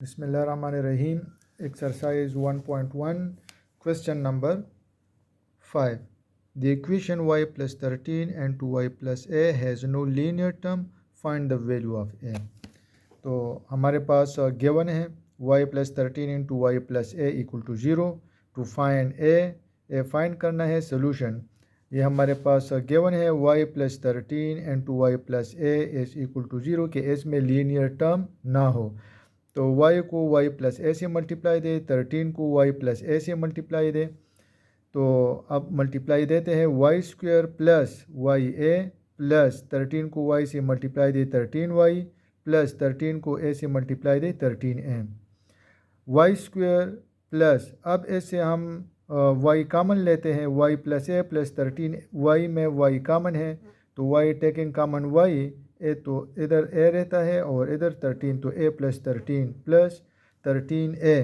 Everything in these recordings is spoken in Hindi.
Bismillahirrahmanirrahim. Exercise 1.1, question number 5. The equation y plus 13 and 2y plus a has no linear term. Find the value of a. तो हमारे पास गिवन है y plus 13 into y plus a equal to 0. To find a find करना है सोल्यूशन. ये हमारे पास गिवन है y plus 13 and 2y plus a is equal to 0 कि इसमें लीनियर टर्म ना हो. तो y को y प्लस ए से मल्टीप्लाई दे, 13 को y प्लस ए से मल्टीप्लाई दे. तो अब मल्टीप्लाई देते हैं वाई स्क्वायर प्लस वाई ए प्लस 13 को y से मल्टीप्लाई दे 13y प्लस 13 को a से मल्टीप्लाई दे 13m. वाई स्क्वायर प्लस अब इससे हम y कामन लेते हैं y प्लस ए प्लस 13y में y कामन है तो y टेकिंग कामन y ए तो इधर a रहता है और इधर 13 तो a plus 13a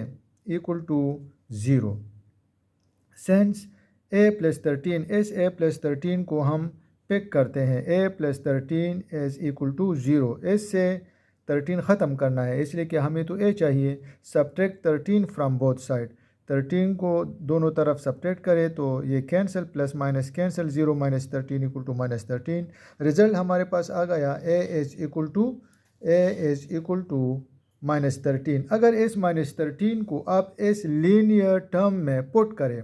equal to 0. Since a plus 13 इस a प्लस 13 को हम पिक करते हैं a plus 13 is equal to 0. इससे 13 ख़त्म करना है इसलिए कि हमें तो a चाहिए. Subtract 13 from both side. 13 को दोनों तरफ सब्ट्रैक्ट करें तो ये cancel plus minus cancel 0 minus 13 equal to minus 13. Result हमारे पास आ गया a is equal to minus 13. अगर इस माइनस 13 को आप इस लीनियर टर्म में पुट करें,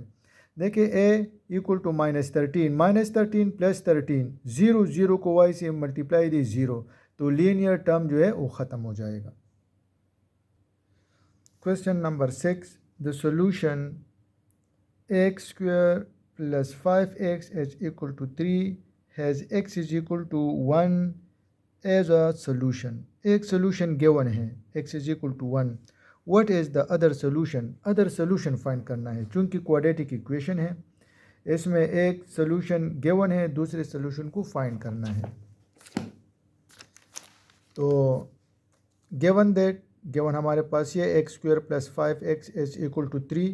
देखिए a equal to minus 13 plus 13 0 को y से मल्टीप्लाई दी 0 तो लीनियर टर्म जो है वो ख़त्म हो जाएगा. Question number 6. The solution x square plus 5x is equal to 3 has x is equal to 1 as a solution. एक solution given है x is equal to 1. What is the other solution? other solution find करना है चूँकि quadratic equation है इसमें एक solution given है दूसरे solution को find करना है. तो given हमारे पास ये x square plus 5x is equal to 3.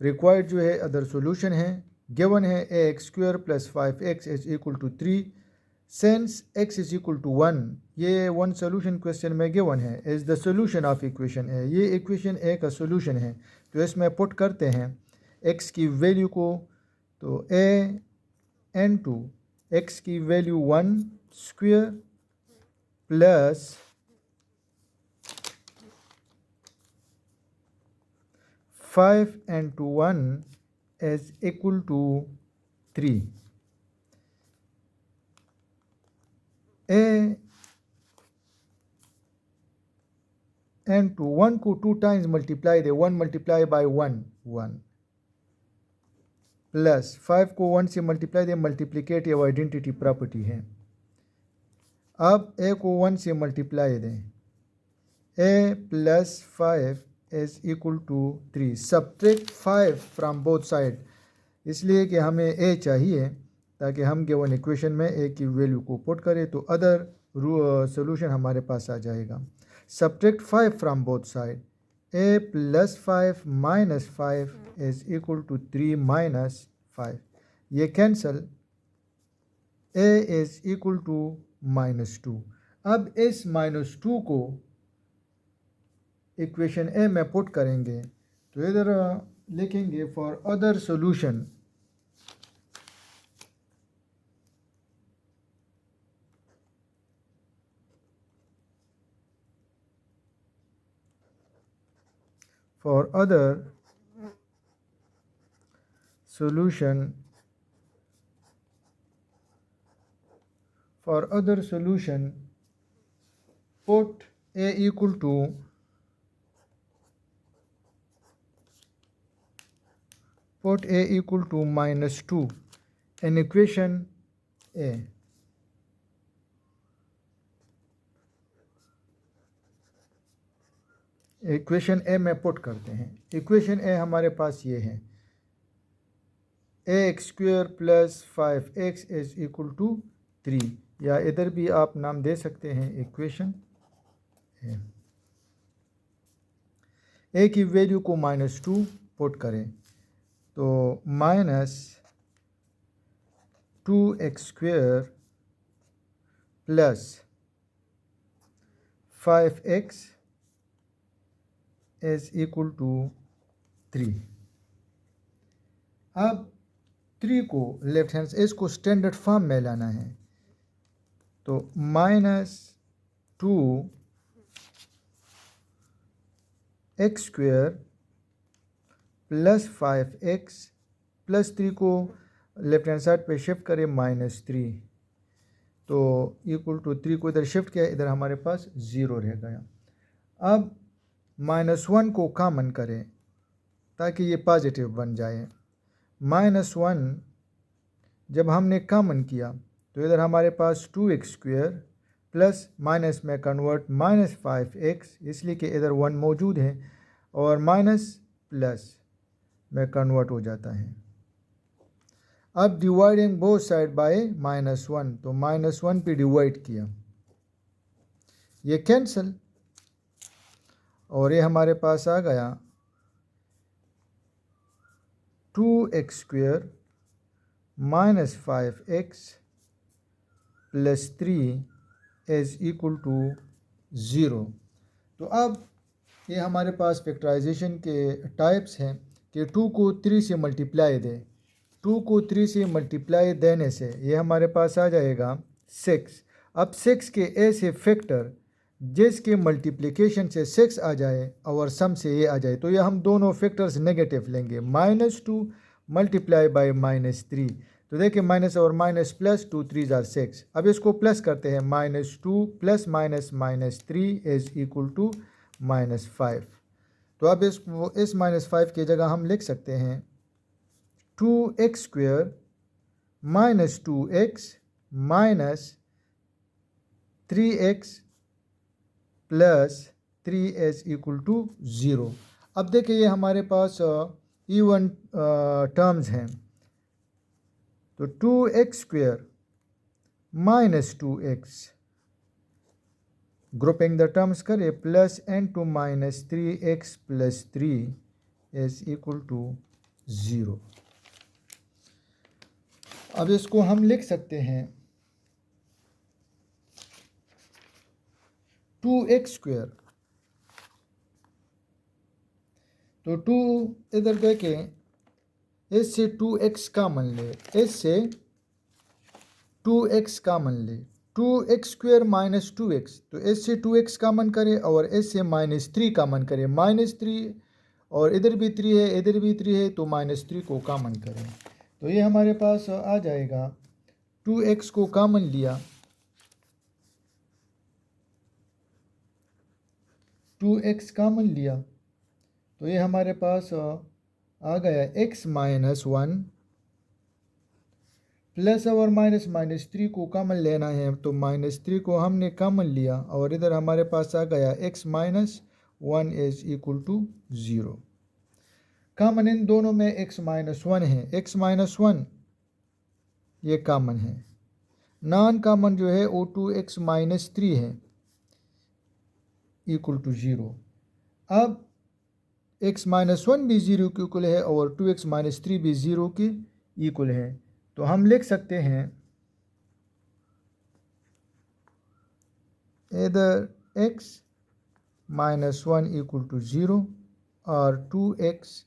Required जो है अदर सोल्यूशन है. गिवन है x square plus 5x is equal to 3. Since x is equal to 1 ये वन सोल्यूशन क्वेश्चन में गिवन है is the solution of equation है. ये इक्वेशन ए का सोल्यूशन है तो इसमें पुट करते हैं x की वैल्यू को. तो a n2 x की value 1 square plus 5 and 1 is equal to 3. a and 1 को 2 times मल्टीप्लाई दे 1 मल्टीप्लाई बाय 1 प्लस 5 को 1 से मल्टीप्लाई दे मल्टीप्लिकेटिव आइडेंटिटी प्रॉपर्टी है. अब a को 1 से मल्टीप्लाई दें a plus 5 is equal to 3. Subtract 5 from both side इसलिए कि हमें a चाहिए ताकि हम गिवन इक्वेशन में a की वैल्यू को पुट करें तो अदर सोल्यूशन हमारे पास आ जाएगा. Subtract 5 from both side a plus 5 minus 5 is equal to 3 minus 5. ये cancel a is equal to minus 2. अब इस माइनस 2 को इक्वेशन ए में पुट करेंगे तो इधर लिखेंगे for other solution. For other solution put a equal to put a equal to minus 2 in equation a. Equation A में पुट करते हैं. इक्वेशन ए हमारे पास ये है x square plus 5x is equal to 3 या इधर भी आप नाम दे सकते हैं इक्वेशन ए की वैल्यू को माइनस 2 पुट करें तो minus 2x square plus 5x is equal to 3। अब 3 को लेफ्ट हैंड से इसको स्टैंडर्ड फॉर्म में लाना है, तो -2 x square plus 5x plus 3 को लेफ्ट हैंड साइड पे शिफ्ट करें -3, तो इक्वल टू 3 को इधर शिफ्ट किया, इधर हमारे पास 0 रह गया। अब -1 को कॉमन करें ताकि ये पॉजिटिव बन जाए। -1 जब हमने कॉमन किया तो इधर हमारे पास 2x स्क्वेयर प्लस माइनस में कन्वर्ट -5x, इसलिए कि इधर 1 मौजूद है, और माइनस प्लस में कन्वर्ट हो जाता है। अब डिवाइडिंग बोथ साइड बाय -1, तो -1 पे डिवाइड किया, ये कैंसिल, और ये हमारे पास आ गया 2x square -5x plus 3 is equal to 0। तो अब ये हमारे पास फैक्टराइजेशन के टाइप्स हैं कि 2 को 3 से मल्टीप्लाई दे। 2 को 3 से मल्टीप्लाई देने से ये हमारे पास आ जाएगा 6। अब 6 के ऐसे फैक्टर जिसके मल्टीप्लिकेशन से 6 आ जाए और सम से ये आ जाए, तो ये हम दोनों फैक्टर्स नेगेटिव लेंगे। -2 मल्टीप्लाई बाय -3, तो देखिए माइनस और माइनस प्लस, 2 3 जार 6। अब इसको प्लस करते हैं, -2 plus minus -3 is equal to -5। तो अब इस -5 की जगह हम लिख सकते हैं 2x square -2x minus 3x plus 3 is equal to 0। अब देखिए ये हमारे पास इवन टर्म्स हैं, तो 2x square minus 2x, grouping the terms करें, plus n2 minus 3x plus 3 is equal to 0। अब इसको हम लिख सकते हैं 2x स्क्वेयर, तो 2 इधर देखें, इससे 2x कॉमन ले, इससे 2x कॉमन ले, 2x स्क्वेयर माइनस 2x, तो इससे 2x कॉमन करें और इससे -3 कॉमन करें, -3 और इधर भी 3 है, इधर भी 3 है, तो -3 को कॉमन करें, तो ये हमारे पास आ जाएगा 2x को कॉमन लिया, 2x कॉमन लिया, तो ये हमारे पास आ गया x -1 प्लस और -3 को कॉमन लेना है, तो -3 को हमने कॉमन लिया और इधर हमारे पास आ गया x -1 is equal to 0। Common इन दोनों में x -1 है, x -1 ये कॉमन है, नॉन कॉमन जो है वो 2x -3 है इक्वल टू 0। अब x -1 भी 0 के इक्वल है और 2x -3 भी 0 के इक्वल है, तो हम लिख सकते हैं इधर x -1 इक्वल टू 0 और 2x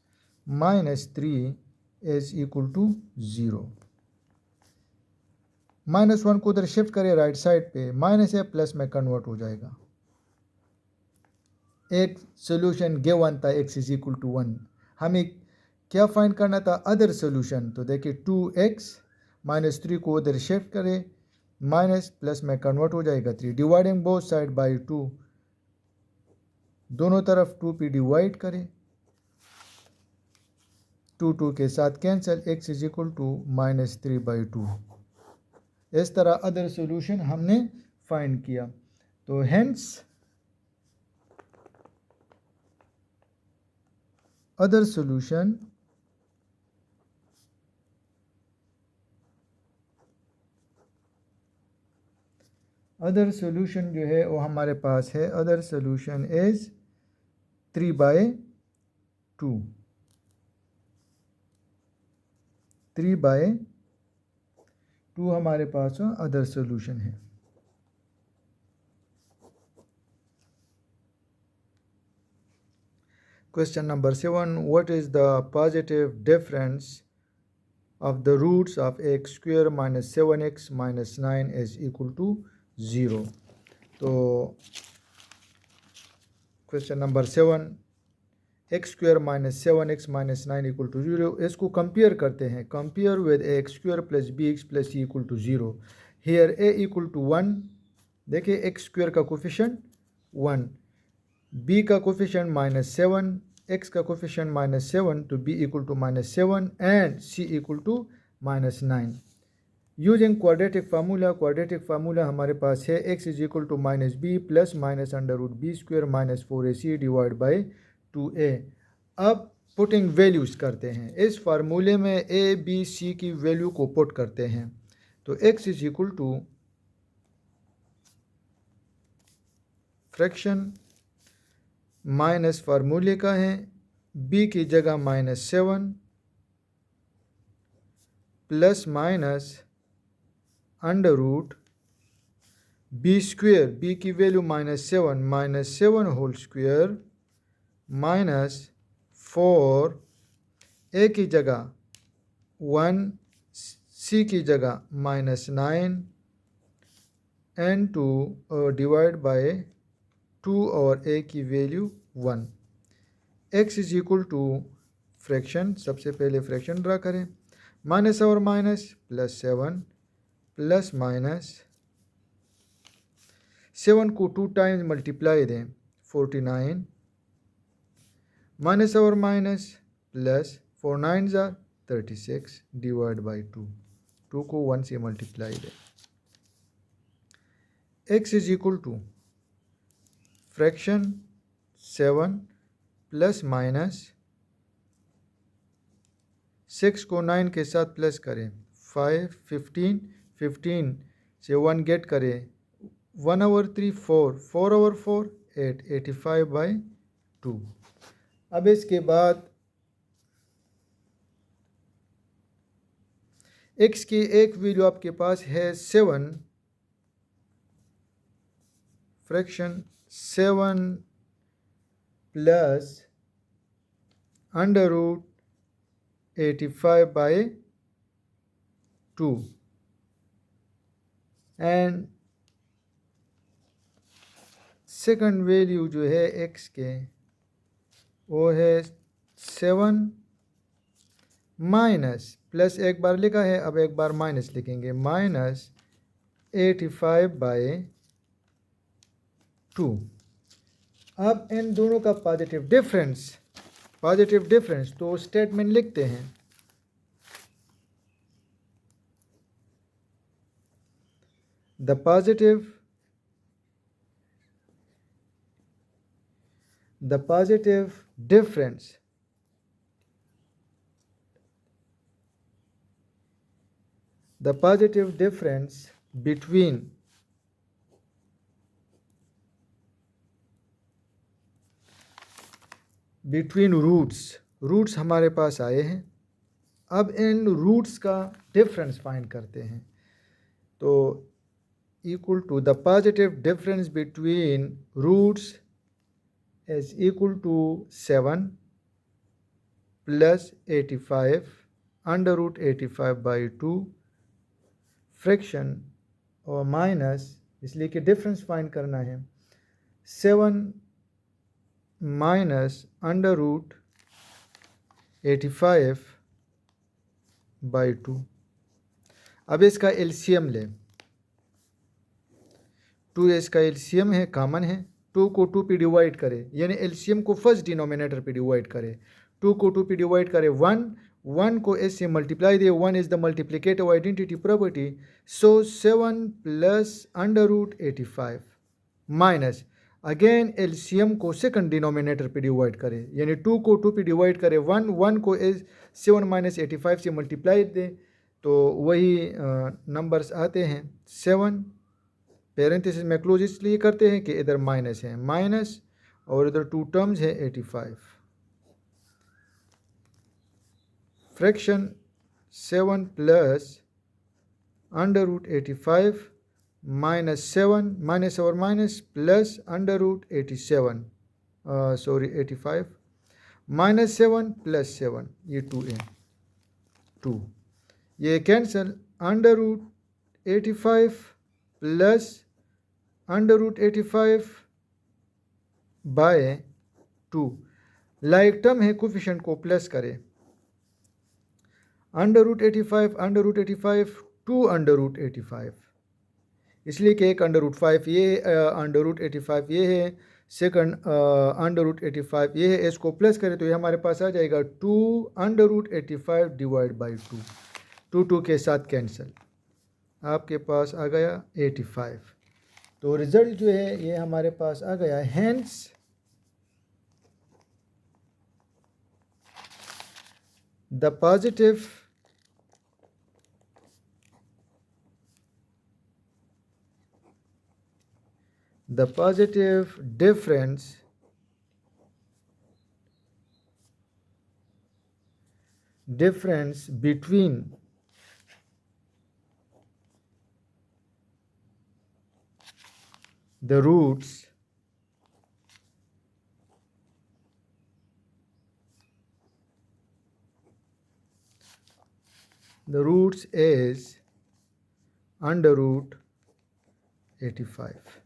-3 इज इक्वल टू 0। -1 को उधर शिफ्ट करें राइट साइड पे, माइनस है प्लस में कन्वर्ट हो जाएगा। एक सोल्यूशन गिवन था x इज इक्वल टू 1, हमें क्या फाइंड करना था, अदर सोल्यूशन, तो देखिए 2x -3 को उधर शिफ्ट करें, माइनस प्लस में कन्वर्ट हो जाएगा 3, डिवाइडिंग बोथ साइड बाय 2, दोनों तरफ 2 पे डिवाइड करें, 2 के साथ cancel, x is equal to -3/2। इस तरह अदर सोल्यूशन हमने फाइंड किया, तो हेंस अदर सोल्यूशन जो है वो हमारे पास है, अदर सोल्यूशन इज 3/2, 3/2 हमारे पास अदर सोल्यूशन है। Question number 7. What is the positive difference of the roots of x square minus 7x minus 9 is equal to 0? तो question number 7, x square minus 7x minus 9 equal to 0, इसको कंपेयर करते हैं. Compare with x square plus b x plus c equal to 0. Here a equal to 1. देखिए एक्स स्क्वायर का कोफिशिएंट 1, बी का कोफिशिएंट माइनस 7, एक्स का कोफिशिएंट माइनस 7, तो b equal to minus 7 and c equal to minus 9. Using quadratic formula हमारे पास है x is equal to minus b plus minus under root b square minus 4ac divide by 2a. अब पुटिंग वैल्यूज़ करते हैं. इस फार्मूले में ए बी सी की वैल्यू को पुट करते हैं. तो x is equal to fraction minus फार्मूले का है, b की जगह minus 7 plus minus under root B square, B की value minus 7 whole square minus 4, A की जगह 1, सी की जगह माइनस 9 एंड 2 डिवाइड बाय 2 और ए की value 1. X is equal to fraction, सबसे पहले फ्रैक्शन ड्रा करें. माइनस और माइनस प्लस 7 प्लस माइनस 7 को 2 टाइम्स मल्टीप्लाई दें 49, माइनस और minus plus 4 9 are 36 divide by 2. 2 को 1 से मल्टीप्लाई दें. x is equal to fraction 7 plus minus 6 को 9 के साथ प्लस करें 5, 15 से 1 गेट करें 1 over 3 4, 4 over 4 8, 85 बाई 2. अब इसके बाद x की एक वैल्यू आपके पास है 7, fraction 7 plus under root 85 by 2 and second value जो है x के वो है 7 माइनस प्लस एक बार लिखा है, अब एक बार माइनस लिखेंगे, माइनस 85 बाई 2. अब इन दोनों का पॉजिटिव डिफरेंस तो स्टेटमेंट लिखते हैं. The positive difference between roots हमारे पास आए हैं. अब इन रूट्स का डिफरेंस फाइंड करते हैं. तो equal to the positive difference between roots is equal to 7 plus 85 under root 85 by 2 fraction और माइनस, इसलिए कि डिफरेंस फाइंड करना है, 7 माइनस अंडर रूट 85 बाई 2. अब इसका एलसीएम लें. 2 इसका एलसीएम है, कॉमन है. 2 को 2 पे डिवाइड करें, यानी एलसीएम को फर्स्ट डिनोमिनेटर पे डिवाइड करें. 2 को 2 पे डिवाइड करें 1 को एस से मल्टीप्लाई दे. 1 is the multiplicative identity property. So 7 plus under root 85 minus again LCM को सेकंड डिनोमिनेटर पे डिवाइड करें, यानी 2 को 2 पे डिवाइड करें 1 को 7 माइनस 85 से मल्टीप्लाई दें, तो वही नंबर्स आते हैं. 7 पेरेंथेसिस में क्लोज इसलिए करते हैं कि इधर माइनस है, माइनस और इधर 2 टर्म्स है 85. Fraction 7 plus under root 85 minus 7, minus और माइनस प्लस अंडर रूट 85. -7 + 7 ये 2a 2 ये cancel √85 plus √85 by 2 like term है कोफिशिएंट को प्लस करें √85 √85 2 √85 इसलिए कि एक √5 ये √85 ये है सेकंड √85 ये है इसको प्लस करें तो ये हमारे पास आ जाएगा 2 √85 डिवाइड बाई 2 2 के साथ कैंसिल आपके पास आ गया 85 तो रिजल्ट जो है ये हमारे पास आ गया hence the positive difference between the roots is under root 85